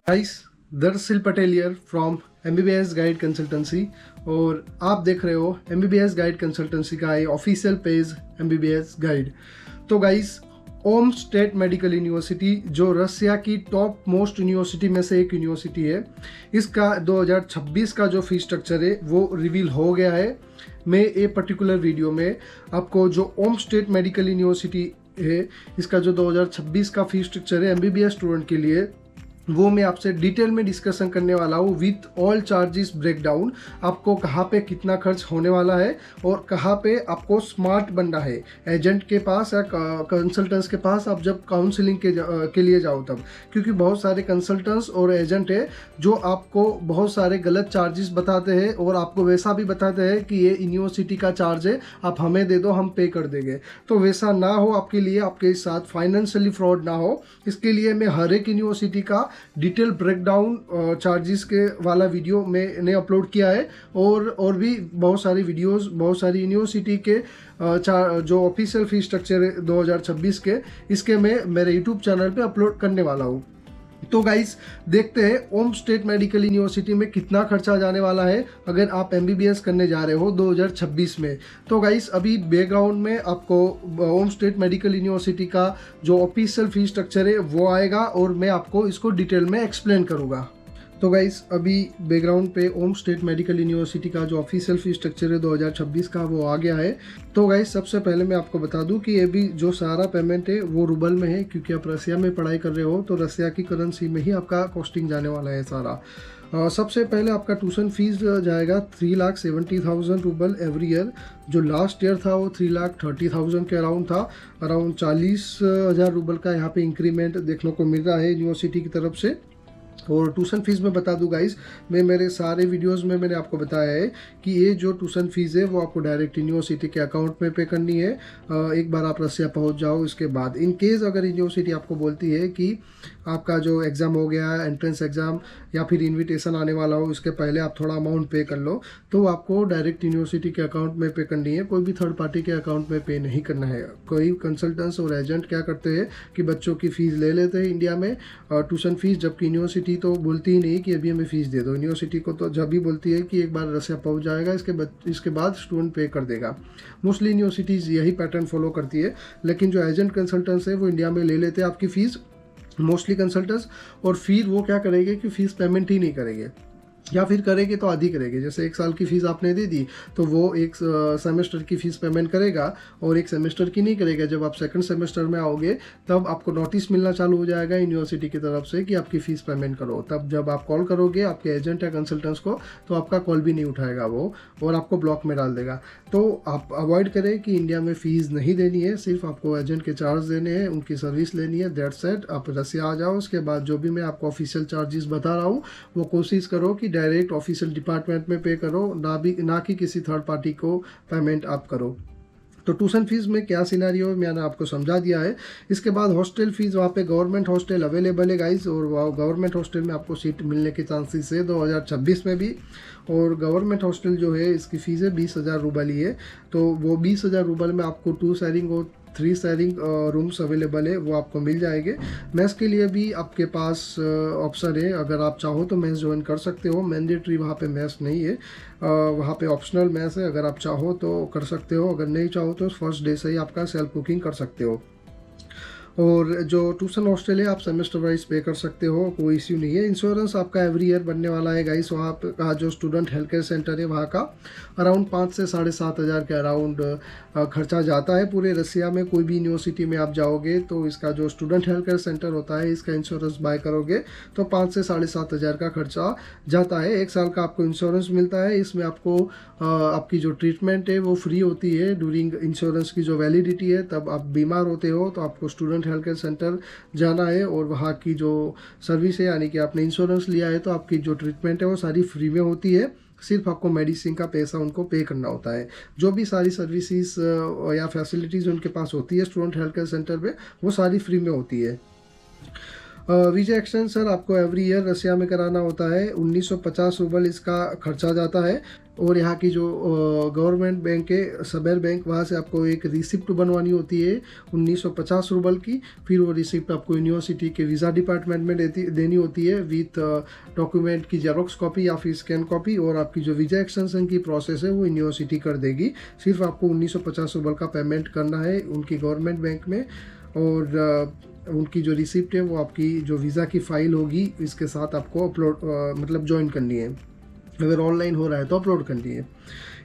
Guys, दरअसल Patel here from MBBS guide consultancy और आप देख रहे हो MBBS गाइड कंसल्टेंसी का ये ऑफिशियल पेज MBBS गाइड। तो गाइस, ओम स्टेट मेडिकल यूनिवर्सिटी जो रसिया की टॉप मोस्ट यूनिवर्सिटी में से एक यूनिवर्सिटी है, इसका 2026 का जो फी स्ट्रक्चर है वो रिवील हो गया है। मैं ये पर्टिकुलर वीडियो में आपको जो ओम स्टेट मेडिकल यूनिवर्सिटी है इसका जो 2026 का फी स्ट्रक्चर है MBBS स्टूडेंट के लिए, वो मैं आपसे डिटेल में डिस्कशन करने वाला हूँ विथ ऑल चार्जेस ब्रेकडाउन। आपको कहाँ पे कितना खर्च होने वाला है और कहाँ पे आपको स्मार्ट बनना है एजेंट के पास या कंसल्टेंट्स के पास आप जब काउंसलिंग के लिए जाओ तब, क्योंकि बहुत सारे कंसल्टेंट्स और एजेंट है जो आपको बहुत सारे गलत चार्जेस बताते हैं और आपको वैसा भी बताते हैं कि ये यूनिवर्सिटी का चार्ज है, आप हमें दे दो, हम पे कर देंगे। तो वैसा ना हो आपके लिए, आपके साथ फाइनेंशियली फ्रॉड ना हो, इसके लिए मैं हर एक यूनिवर्सिटी का डिटेल ब्रेकडाउन चार्जेस के वाला वीडियो मैंने अपलोड किया है और भी बहुत सारी वीडियोस बहुत सारी यूनिवर्सिटी के जो ऑफिशियल फी स्ट्रक्चर है 2026 के, इसके मैं मेरे यूट्यूब चैनल पे अपलोड करने वाला हूँ। तो गाइस, देखते हैं ओम स्टेट मेडिकल यूनिवर्सिटी में कितना खर्चा जाने वाला है अगर आप MBBS करने जा रहे हो 2026 में। तो गाइस, अभी बैकग्राउंड में आपको ओम स्टेट मेडिकल यूनिवर्सिटी का जो ऑफिशियल फी स्ट्रक्चर है वो आएगा और मैं आपको इसको डिटेल में एक्सप्लेन करूँगा। तो गाइस, अभी बैकग्राउंड पे ओम स्टेट मेडिकल यूनिवर्सिटी का जो ऑफिशियल फी स्ट्रक्चर है 2026 का वो आ गया है। तो गाइस, सबसे पहले मैं आपको बता दूं कि ये भी जो सारा पेमेंट है वो रूबल में है, क्योंकि आप रसिया में पढ़ाई कर रहे हो तो रसिया की करेंसी में ही आपका कॉस्टिंग जाने वाला है सारा। सबसे पहले आपका ट्यूशन फीस जाएगा 3,70,000 रूबल एवरी ईयर। जो लास्ट ईयर था वो 3,30,000 के अराउंड था। अराउंड 40,000 रूबल का यहाँ पे इंक्रीमेंट देखने को मिल रहा है यूनिवर्सिटी की तरफ से। और ट्यूशन फीस में बता दूं गाइस, मैं मेरे सारे वीडियोस में मैंने आपको बताया है कि ये जो ट्यूशन फीस है वो आपको डायरेक्ट यूनिवर्सिटी के अकाउंट में पे करनी है एक बार आप रसिया पहुंच जाओ। इसके बाद इन केस अगर यूनिवर्सिटी आपको बोलती है कि आपका जो एग्ज़ाम हो गया है, एंट्रेंस एग्ज़ाम या फिर इन्विटेशन आने वाला हो, इसके पहले आप थोड़ा अमाउंट पे कर लो, तो आपको डायरेक्ट यूनिवर्सिटी के अकाउंट में पे करनी है, कोई भी थर्ड पार्टी के अकाउंट में पे नहीं करना है। कोई कंसल्टेंट्स और एजेंट क्या करते हैं कि बच्चों की फ़ीस ले लेते हैं इंडिया में ट्यूशन फीस, जबकि यूनिवर्सिटी तो बोलती ही नहीं कि अभी हमें फ़ीस दे दो। यूनिवर्सिटी को तो जब भी बोलती है कि एक बार रसिया पहुंच जाएगा इसके बाद स्टूडेंट पे कर देगा। मोस्टली यूनिवर्सिटीज़ यही पैटर्न फॉलो करती है, लेकिन जो एजेंट कंसल्टेंट्स है वो इंडिया में ले लेते हैं आपकी फ़ीस मोस्टली कंसल्टेंट्स, और फिर वो क्या करेंगे कि फ़ीस पेमेंट ही नहीं करेंगे, या फिर करेंगे तो आधी करेंगे। जैसे एक साल की फ़ीस आपने दे दी तो वो एक सेमेस्टर की फ़ीस पेमेंट करेगा और एक सेमेस्टर की नहीं करेगा। जब आप सेकंड सेमेस्टर में आओगे तब आपको नोटिस मिलना चालू हो जाएगा यूनिवर्सिटी की तरफ से कि आपकी फ़ीस पेमेंट करो। तब जब आप कॉल करोगे आपके एजेंट या कंसल्टेंट्स को तो आपका कॉल भी नहीं उठाएगा वो, और आपको ब्लॉक में डाल देगा। तो आप अवॉइड करें कि इंडिया में फ़ीस नहीं देनी है, सिर्फ आपको एजेंट के चार्ज देने हैं, उनकी सर्विस लेनी है, दैट्स इट। आप रसिया आ जाओ, उसके बाद जो भी मैं आपको ऑफिशियल चार्जेस बता रहा हूँ वो कोशिश करो कि डायरेक्ट ऑफिशियल डिपार्टमेंट में पे करो, ना कि किसी थर्ड पार्टी को पेमेंट आप करो। तो ट्यूशन फीस में क्या सिनेरियो है मैंने आपको समझा दिया है। इसके बाद हॉस्टल फीस, वहाँ पे गवर्नमेंट हॉस्टल अवेलेबल है गाइस, और वहाँ गवर्नमेंट हॉस्टल में आपको सीट मिलने के चांसेस है 2026 में भी। और गवर्नमेंट हॉस्टल जो है इसकी फ़ीस है 20,000 रूबल ही है। तो वो 20,000 रूबल में आपको 2 शेयरिंग और 3 शेयरिंग रूम्स अवेलेबल है, वो आपको मिल जाएंगे। मैथ्स के लिए भी आपके पास ऑप्शन है, अगर आप चाहो तो मैथ्स ज्वाइन कर सकते हो। मैंडेटरी वहाँ पे मैथ्स नहीं है, वहाँ पे ऑप्शनल मैथ्स है, अगर आप चाहो तो कर सकते हो, अगर नहीं चाहो तो फर्स्ट डे से ही आपका सेल्फ कुकिंग कर सकते हो। और जो ट्यूशन हॉस्टल है आप सेमेस्टर वाइज पे कर सकते हो, कोई इश्यू नहीं है। इंश्योरेंस आपका एवरी ईयर बनने वाला है गाइस। वहाँ का जो स्टूडेंट हेल्थ केयर सेंटर है वहाँ का अराउंड 5 से 7,500 के अराउंड खर्चा जाता है पूरे रसिया में। कोई भी यूनिवर्सिटी में आप जाओगे तो इसका जो स्टूडेंट हेल्थ केयर सेंटर होता है इसका इंश्योरेंस बाय करोगे तो 5 से 7,500 का खर्चा जाता है। 1 साल का आपको इंश्योरेंस मिलता है, इसमें आपको आपकी जो ट्रीटमेंट है वो फ्री होती है ड्यूरिंग इंश्योरेंस की जो वैलिडिटी है। तब आप बीमार होते हो तो आपको स्टूडेंट हेल्थ केयर सेंटर जाना है और वहाँ की जो सर्विस है, यानी कि आपने इंश्योरेंस लिया है तो आपकी जो ट्रीटमेंट है वो सारी फ्री में होती है। सिर्फ आपको मेडिसिन का पैसा उनको पे करना होता है। जो भी सारी सर्विसेज या फैसिलिटीज़ उनके पास होती है स्टूडेंट हेल्थ केयर सेंटर पे वो सारी फ्री में होती है। वीज़ा एक्सटेंशन आपको एवरी ईयर रसिया में कराना होता है। 1950 रूबल इसका खर्चा जाता है। और यहाँ की जो गवर्नमेंट बैंक है सबेर बैंक, वहाँ से आपको एक रिसिप्ट बनवानी होती है 1950 रूबल की। फिर वो रिसिप्ट आपको यूनिवर्सिटी के वीज़ा डिपार्टमेंट में देनी होती है विथ डॉक्यूमेंट की जेरोक्स कॉपी या फिर स्कैन कॉपी। और आपकी जो वीज़ा एक्सटेंशन की प्रोसेस है वो यूनिवर्सिटी कर देगी। सिर्फ आपको 1950 रूबल का पेमेंट करना है उनकी गवर्नमेंट बैंक में। और उनकी जो रिसिप्ट है वो आपकी जो वीज़ा की फ़ाइल होगी इसके साथ आपको अपलोड मतलब ज्वाइन करनी है। अगर ऑनलाइन हो रहा है तो अपलोड करनी है।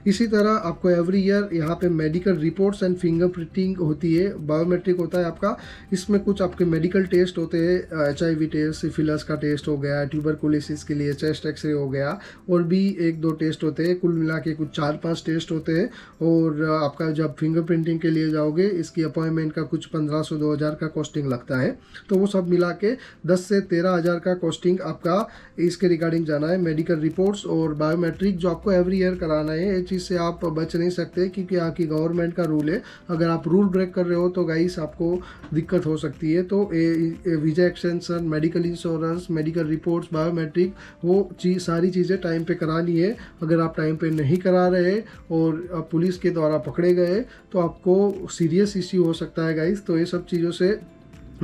इसी तरह आपको एवरी ईयर यहाँ पे मेडिकल रिपोर्ट्स एंड फिंगरप्रिंटिंग होती है। बायोमेट्रिक होता है आपका। इसमें कुछ आपके मेडिकल टेस्ट होते हैं, HIV टेस्ट, सिफिलिस का टेस्ट हो गया, ट्यूबरकुलोसिस के लिए चेस्ट एक्सरे हो गया, और भी 1-2 टेस्ट होते हैं। कुल मिला के कुछ 4-5 टेस्ट होते हैं। और आपका जब फिंगरप्रिंटिंग के लिए जाओगे इसकी अपॉइंटमेंट का कुछ 1500-2000 का कॉस्टिंग लगता है। तो वो सब मिला के 10 से 13,000 का कॉस्टिंग आपका इसके रिगार्डिंग जाना है। मेडिकल रिपोर्ट्स और बायोमेट्रिक जो आपको एवरी ईयर कराना है, से आप बच नहीं सकते क्योंकि यहाँ की गवर्नमेंट का रूल है। अगर आप रूल ब्रेक कर रहे हो तो गाइस आपको दिक्कत हो सकती है। तो visa extension, medical insurance, medical reports, biometric, वो सारी चीज़ें टाइम पे करानी है। अगर आप टाइम पे नहीं करा रहे और पुलिस के द्वारा पकड़े गए तो आपको सीरियस इश्यू हो सकता है गाइस। तो ये सब चीज़ों से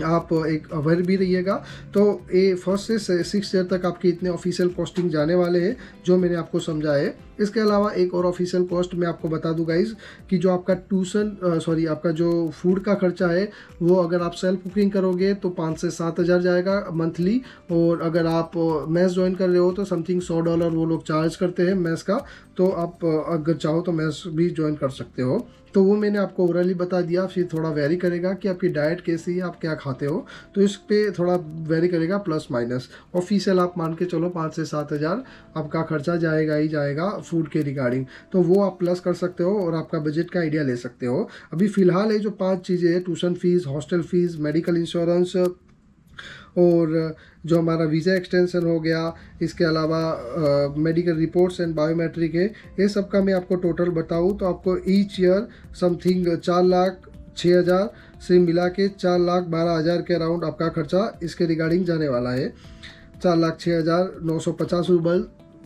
आप एक अवेयर भी रहिएगा। तो ये 1st से 6th ईयर तक आपके इतने ऑफिशियल कॉस्टिंग जाने वाले हैं जो मैंने आपको समझाए। इसके अलावा एक और ऑफिशियल कॉस्ट मैं आपको बता दूं गाइज कि जो आपका आपका जो फूड का खर्चा है वो अगर आप सेल्फ कुकिंग करोगे तो 5 से 7 हज़ार जाएगा मंथली। और अगर आप मैस ज्वाइन कर रहे हो तो समथिंग $100 वो लोग चार्ज करते हैं मैस का। तो आप अगर चाहो तो मैस भी ज्वाइन कर सकते हो। तो वो मैंने आपको ओरली बता दिया। फिर थोड़ा वेरी करेगा कि आपकी डाइट कैसी है, आप क्या खाते हो, तो इस पे थोड़ा वेरी करेगा प्लस माइनस। ऑफिशियल आप मान के चलो 5 से 7 हज़ार आपका खर्चा जाएगा ही जाएगा फूड के रिगार्डिंग। तो वो आप प्लस कर सकते हो और आपका बजट का आइडिया ले सकते हो। अभी फ़िलहाल ये जो 5 चीज़ें हैं, tuition fees, hostel fees, medical insurance और जो हमारा वीज़ा एक्सटेंशन हो गया, इसके अलावा मेडिकल रिपोर्ट्स एंड बायोमेट्रिक है, ये सब का मैं आपको टोटल बताऊँ तो आपको ईच ईयर समथिंग 4,06,000 से मिला के 4,12,000 के अराउंड आपका खर्चा इसके रिगार्डिंग जाने वाला है। 4,06,950 रूबल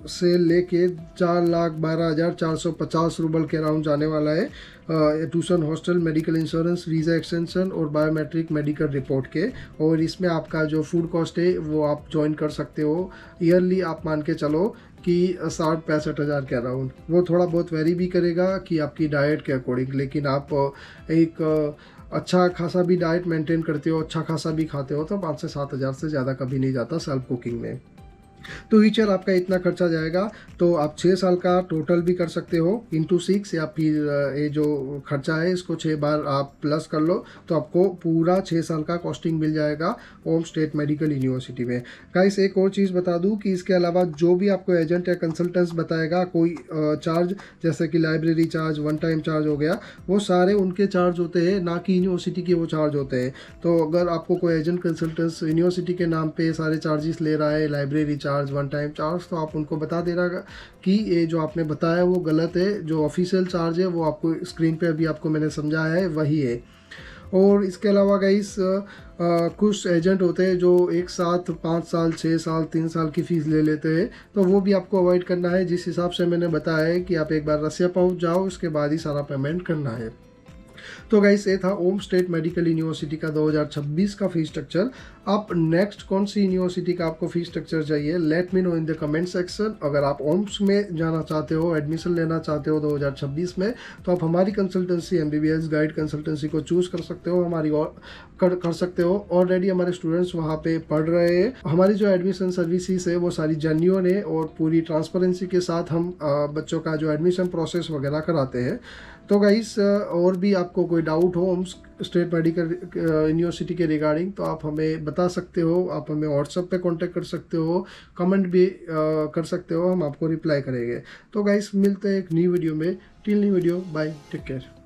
से लेके 4,12,450 रूबल के अराउंड जाने वाला है tuition, hostel, medical insurance, visa extension और बायोमेट्रिक मेडिकल रिपोर्ट के। और इसमें आपका जो फूड कॉस्ट है वो आप ज्वाइन कर सकते हो। ईयरली आप मान के चलो कि 60-65 हज़ार के अराउंड। वो थोड़ा बहुत वेरी भी करेगा कि आपकी डाइट के अकॉर्डिंग, लेकिन आप एक अच्छा खासा भी डाइट मेंटेन करते हो, अच्छा खासा भी खाते हो तो 5 से 7 हज़ार से ज़्यादा कभी नहीं जाता सेल्फ कुकिंग में। तो ईच ईयर आपका इतना खर्चा जाएगा। तो आप 6 साल का टोटल भी कर सकते हो इंटू 6, या फिर ये जो खर्चा है इसको 6 बार आप प्लस कर लो तो आपको पूरा 6 साल का कॉस्टिंग मिल जाएगा ओम स्टेट मेडिकल यूनिवर्सिटी में। गाइस एक और चीज़ बता दूं कि इसके अलावा जो भी आपको एजेंट या कंसल्टेंट्स बताएगा कोई चार्ज, जैसे कि library charge, one time charge हो गया, वो सारे उनके चार्ज होते हैं, ना कि यूनिवर्सिटी के वो चार्ज होते हैं। तो अगर आपको कोई एजेंट कंसल्टेंट्स यूनिवर्सिटी के नाम पे सारे चार्जेस ले रहा है, library charge, one time charge, तो आप उनको बता देना कि ये जो आपने बताया वो गलत है। जो ऑफिशियल चार्ज है वो आपको स्क्रीन पे अभी आपको मैंने समझाया है वही है। और इसके अलावा गाइस कुछ एजेंट होते हैं जो एक साथ 5 साल, 6 साल, 3 साल की फ़ीस ले लेते हैं, तो वो भी आपको अवॉइड करना है। जिस हिसाब से मैंने बताया है कि आप एक बार रसिया पहुंच जाओ उसके बाद ही सारा पेमेंट करना है। तो गाइस ये था ओम स्टेट मेडिकल यूनिवर्सिटी का 2026 का फीस स्ट्रक्चर। आप नेक्स्ट कौन सी यूनिवर्सिटी का आपको फीस स्ट्रक्चर चाहिए, let me know in the comment section. अगर आप ओम्स में जाना चाहते हो, एडमिशन लेना चाहते हो 2026 में, तो आप हमारी कंसल्टेंसी MBBS गाइड कंसल्टेंसी को चूज़ कर सकते हो, हमारी और कर सकते हो। ऑलरेडी हमारे स्टूडेंट्स वहाँ पे पढ़ रहे हैं। हमारी जो एडमिशन सर्विसेज है वो सारी जेन्युइन है और पूरी ट्रांसपेरेंसी के साथ हम बच्चों का जो एडमिशन प्रोसेस वगैरह कराते हैं। तो गाइस और भी आपको कोई डाउट हो ओम स्टेट मेडिकल यूनिवर्सिटी के रिगार्डिंग तो आप हमें बता सकते हो। आप हमें व्हाट्सएप पे कांटेक्ट कर सकते हो, कमेंट भी कर सकते हो, हम आपको रिप्लाई करेंगे। तो गाइस मिलते हैं एक न्यू वीडियो में। Till new video, bye, take care.